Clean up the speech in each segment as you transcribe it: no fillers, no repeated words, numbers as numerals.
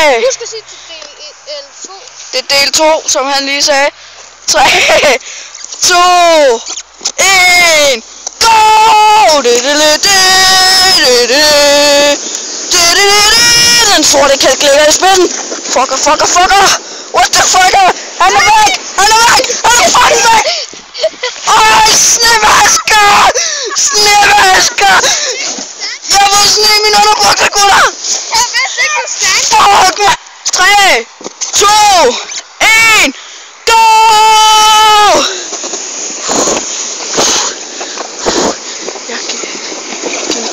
Du skal sige til del 2. Det er del 2, som han lige sagde. 3, 2, 1, go! Den sorte kalk ligger i spidsen. Fucker. What the fucker? Han er væk! Han er fucking væk! Snevasker! Jeg har fået sne i mine underbukser, gutter! Fuck, man! 3, 2, 1, go! Jeg kan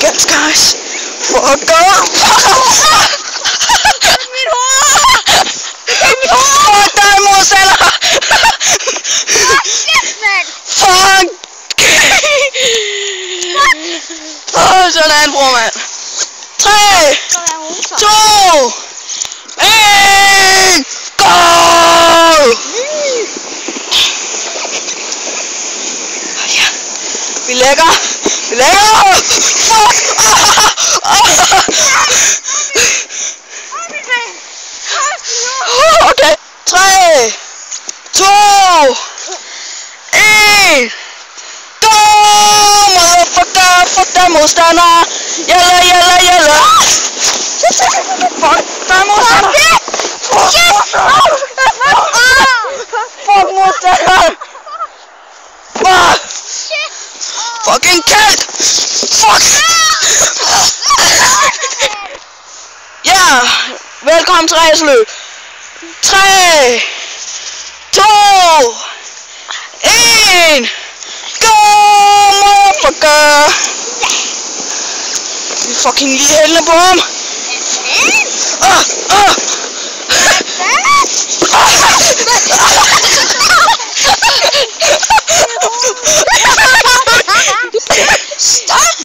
gæls, guys. Fuck off! Mit hoved! Fuck dig, modstander! Fuck! Sådan, bror, mand. 3, 2, 1, go! Ja, vi lægger. Fuck! Okay, 3, 2, 1, go! Motherfucker, fuck dig, modstander! Jalla! Fuck dig, modstander! Fuck, modstander! Fuck! Fucking kalk! Fuck! Ja, velkommen til ræseløb. 3, 2, 1, go, motherfucker! Vi fucking lige hældende på ham.